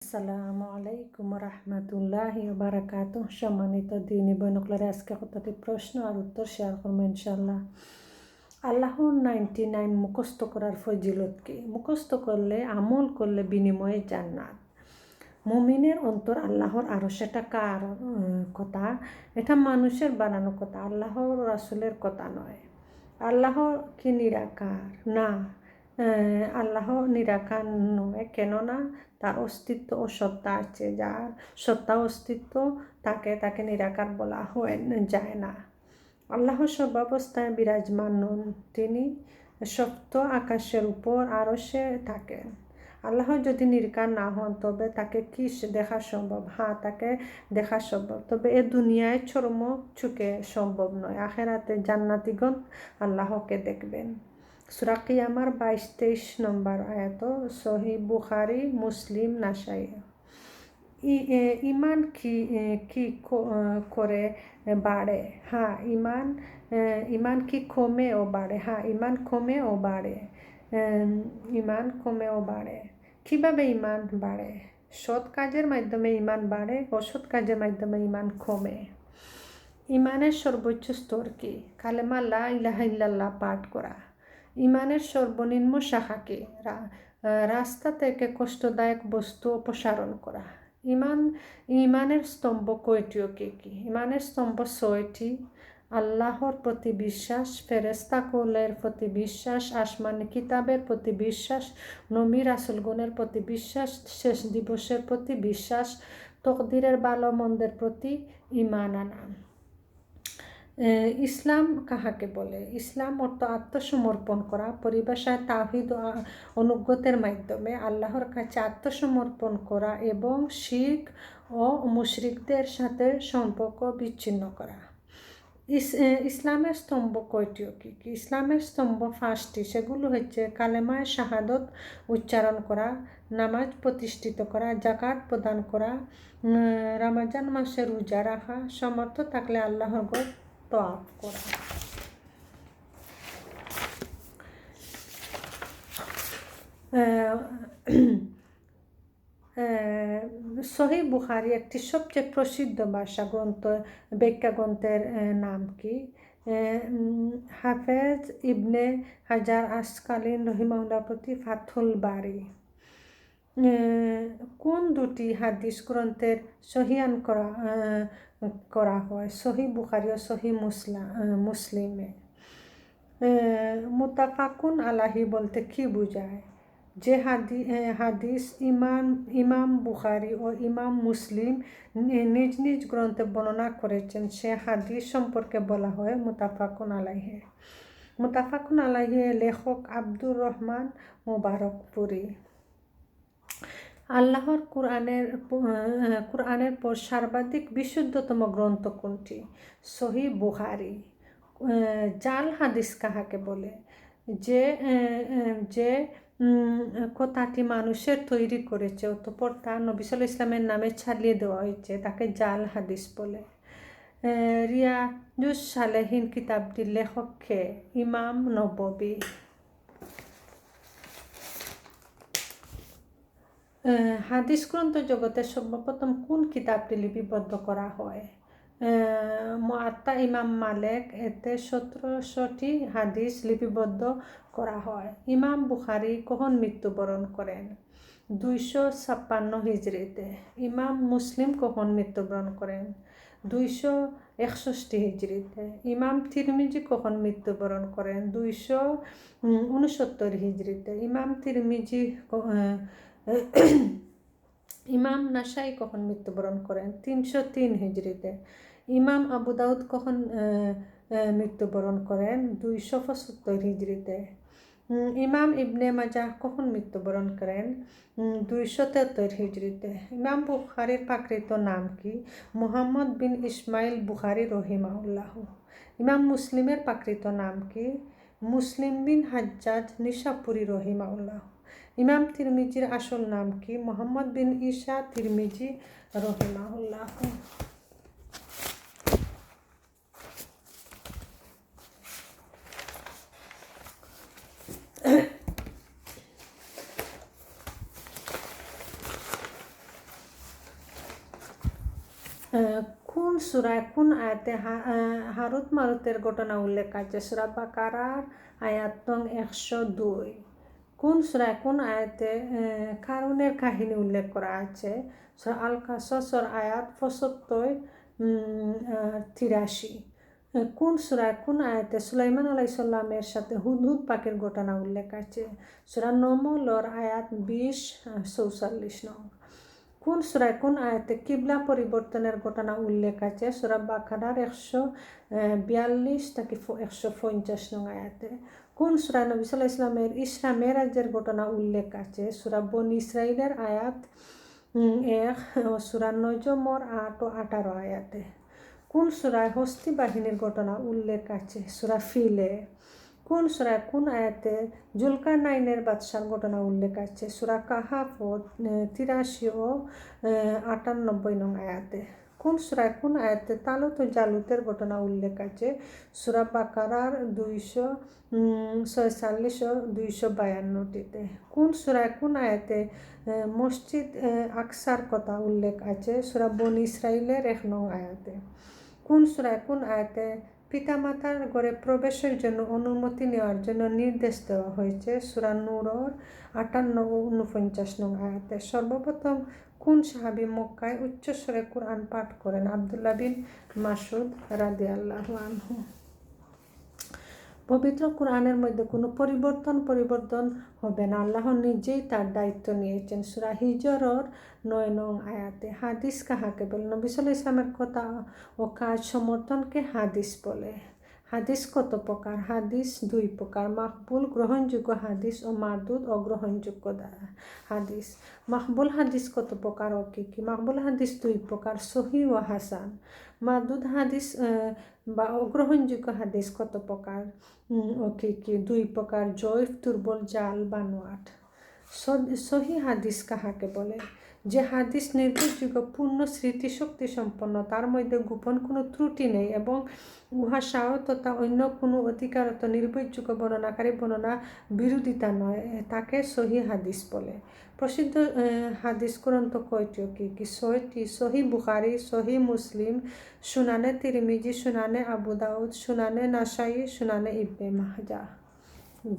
আসসালামু আলাইকুম রহমতুল্লাহি বারাকাতুহ। সম্মানিত দিনী বৈনকলারে আজকে কতটি প্রশ্ন আর উত্তর শেয়ার করবো ইনশাল্লাহ। আল্লাহর 99 মুখস্থ করার ফজিলত কি? মুখস্থ করলে, আমল করলে বিনিময়ে জান্নাত। মুমিনের অন্তর আল্লাহর আরো সেটা কার কথা? এটা মানুষের বানানো কথা, আল্লাহর রাসূলের কথা নয়। আল্লাহ কি নিরাকার? না, আল্লাহ নিরাকার নয়, কেননা তার অস্তিত্ব ও সত্তা আছে। যার সত্তা অস্তিত্ব তাকে নিরাকার বলা যায় না। আল্লাহ সর্বাবস্থায় বিরাজমান নন, তিনি সপ্ত আকাশের উপর আরশে থাকেন। আল্লাহ যদি নিরাকার না হন তবে তাকে কি দেখা সম্ভব? হ্যাঁ, তাকে দেখা সম্ভব, তবে এ দুনিয়ায় চরম চোখে সম্ভব নয়। আখেরাতে জান্নাতীগণ আল্লাহকে দেখবেন। সূরা কিয়ামার 22-23 নম্বর আয়াত, সহিহ বুখারী, মুসলিম, নাসাই। ইমান কি করে বাড়ে? হ্যাঁ, ইমান কি কমে ও বাড়ে? হ্যাঁ, ইমান কমে ও বাড়ে। ইমান কমে ও বাড়ে। কিভাবে ইমান বাড়ে? সৎ কাজের মাধ্যমে ইমান বাড়ে, অসৎ কাজের মাধ্যমে ইমান কমে। ইমানের সর্বোচ্চ স্তর কি? কালেমা লা ইলাহা ইল্লাল্লাহ পাঠ করা। ইমানের সর্বনিম্ন শাখা কি? রাস্তা থেকে কষ্টদায়ক বস্তু অপসারণ করা। ইমানের স্তম্ভ কয়টি ও কি কি? ইমানের স্তম্ভ 6টি। আল্লাহর প্রতি বিশ্বাস, ফেরেশতাকুলের প্রতি বিশ্বাস, আসমানি কিতাবের প্রতি বিশ্বাস, নবী রাসূলগণের প্রতি বিশ্বাস, শেষ দিবসের প্রতি বিশ্বাস, তকদিরের ভালো মন্দের প্রতি ঈমান আনা। ইসলাম কাহাকে বলে? ইসলাম অর্থ আত্মসমর্পণ করা। পরিভাষায় তাওহীদ ও অনুগত্যের মাধ্যমে আল্লাহর কাছে আত্মসমর্পণ করা এবং শিরক ও মুশরিকদের সাথে সম্পর্ক বিচ্ছিন্ন করা। ইসলামের স্তম্ভ কয়টি ও কি কি? ইসলামের স্তম্ভ 5টি। সেগুলো হচ্ছে কালেমায়ে শাহাদত উচ্চারণ করা, নামাজ প্রতিষ্ঠিত করা, যাকাত প্রদান করা, রমজান মাসে রোজা রাখা, সমর্থ থাকলে আল্লাহর ঘর তওয়াফ করা। সহিহ বুখারী একটি সবচেয়ে প্রসিদ্ধ ভাষা গ্রন্থ, ব্যাখ্যা গ্রন্থের নাম কি? হাফেজ ইবনে হাজার আসকালিন রহিমাহুল্লাহ প্রতি ফাথুল বারী। কোন দুটি হাদিস গ্রন্থের সহিয়ান করা হয়? সহিহ বুখারী ও সহিহ মুসলিমে। মুতাফাকুন আলাইহি বলতে কি বোঝায়? যে হাদিস ইমাম বুখারী ও ইমাম মুসলিম নিজ নিজ গ্রন্থে বর্ণনা করেছেন, সে হাদিস সম্পর্কে বলা হয় মুতাফাকুন আলাইহি। মুতাফাকুন আলাইহি লেখক আব্দুর রহমান মুবারকপুরী। আল্লাহর কোরআনের পর সর্বাধিক বিশুদ্ধতম গ্রন্থ কোনটি? সহিহ বুখারী। জাল হাদিস কাহাকে বলে? যে কথাটি মানুষের তৈরি করেছে অতঃপর তা নবী সাল্লাল্লাহু আলাইহি ওয়াসাল্লামের নামে ছাড়িয়ে দেওয়া হয়েছে, তাকে জাল হাদিস বলে। রিয়াজুস সালেহিন কিতাবটির লেখক কে? ইমাম নববী। হাদিস গ্রন্থ জগতের সর্বপ্রথম কোন কিতাবটি লিপিবদ্ধ করা হয়? মুআত্তা ইমাম মালিক, এতে 1700টি হাদিস লিপিবদ্ধ করা হয়। ইমাম বুখারী কখন মৃত্যুবরণ করেন? 256 হিজরিতে। ইমাম মুসলিম কখন মৃত্যুবরণ করেন? 261 হিজরিতে। ইমাম তিরমিজি কখন মৃত্যুবরণ করেন? 269 হিজরিতে। ইমাম নাসাই কখন মৃত্যুবরণ করেন? 303 হিজরিতে। ইমাম আবু দাউদ কখন মৃত্যুবরণ করেন? 275 হিজরিতে। ইমাম ইবনে মাজাহ কখন মৃত্যুবরণ করেন? 273 হিজরিতে। ইমাম বুখারীর প্রাকৃত নাম কি? মুহাম্মদ বিন ইসমাইল বুখারী রহিমাহুল্লাহ। ইমাম মুসলিমের প্রাকৃত নাম কি? মুসলিম বিন হাজ্জাজ নিশাপুরী রহিমাহুল্লাহ। ইমাম তিরমিজির আসল নাম কি? মুহাম্মদ বিন ঈসা তিরমিজি রহিমাহুল্লাহ। কোন সূরায় কোন আয়াতে হারুত মারুতের ঘটনা উল্লেখ আছে? সূরা বাকারার আয়াত নং 102। কোন সূরায় কোন আয়াতে কারুনের কাহিনী উল্লেখ করা আছে? সূরা আল কাসাসের আয়াত 75 83। কোন সূরায় কোন আয়াতে সুলাইমান আলাইহিস সালামের সাথে হুদহুদ পাখির ঘটনা উল্লেখ আছে? সূরা নমলের আয়াত 20 44 নং। কোন সূরায় কোন আয়াতে কিবলা পরিবর্তনের ঘটনা উল্লেখ আছে? সূরা বাকারার 142 থেকে 150 নং আয়াতে। কোন সূরায় নবী সাল্লাল্লাহু আলাইহি ওয়াসাল্লামের ইসরা মেরাজের ঘটনা উল্লেখ আছে? সূরা বনী ইসরাঈলের আয়াত 1 ও সূরা নজমের 8 ও 18 আয়াতে। কোন সূরায় হস্তি বাহিনীর ঘটনা উল্লেখ আছে? সূরা ফিলে। কোন সূরায় কোন আয়াতে জুলকারনাইনের বাদশার ঘটনা উল্লেখ আছে? সূরা কাহাফ 83 ও 98 নং আয়াতে। কোন সূরায় কোন আয়াতে তালুত ও জালুতের ঘটনা উল্লেখ আছে? সূরা বাকারার 246 ও 252টিতে। কোন সূরায় কোন আয়াতে মসজিদ আকসার কথা উল্লেখ আছে? সূরা বনী ইসরাঈলের 1 নং আয়াতে। কোন সূরায় কোন আয়াতে পিতামাতার ঘরে প্রবেশের জন্য অনুমতি নেওয়ার জন্য নির্দেশ দেওয়া হয়েছে? সূরা নূরের 58 ও 49 নং আয়াতে। সর্বপ্রথম কোন সাহাবী মক্কায় উচ্চস্বরে কোরআন পাঠ করেন? আব্দুল্লাহ বিন মাসউদ রাদিয়াল্লাহু আনহু। পবিত্র কোরআনের মধ্যে কোনো পরিবর্তন হবে না, আল্লাহ নিজেই তার দায়িত্ব নিয়েছেন। সূরা হিজরের 9 নং আয়াতে। হাদিস কাহাকে বলে? নবী সাল্লাল্লাহু আলাইহি ওয়াসাল্লামের কথা ও কাজ সমর্থনকে হাদিস বলে। হাদিস কত প্রকার? হাদিস 2 প্রকার: মাকবুল গ্রহণযোগ্য হাদিস ও মারদুদ অগ্রহণযোগ্য হাদিস। মাকবুল হাদিস কত প্রকার ও কী কী? মাকবুল হাদিস 2 প্রকার: সহিহ ও হাসান। মারদুদ হাদিস বা অগ্রহণযোগ্য হাদিস কত প্রকার ও কী কী? 2 প্রকার: জয়ফ, দুর্বল, জাল, বানোয়াট। সহিহ হাদিস কাহাকে বলে? যে হাদিস নির্ভরযোগ্য, পূর্ণ স্মৃতিশক্তি সম্পন্ন, তার মধ্যে গোপন কোনো ত্রুটি নেই এবং উহা সাহ তথা অন্য কোনো অধিকারত নির্ভরযোগ্য বর্ণনাকারী বর্ণনা বিরোধিতা নয়, তাকে সহিহ হাদিস বলে। প্রসিদ্ধ হাদিস গ্রন্থ কয়টি ও কী কী? 6টি: সহিহ বুখারী, সহিহ মুসলিম, সুনানে তিরমিজি, সুনানে আবু দাউদ, সুনানে নাসাই, সুনানে ইবনে মাজাহ।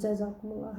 জাযাকুমুল্লাহ।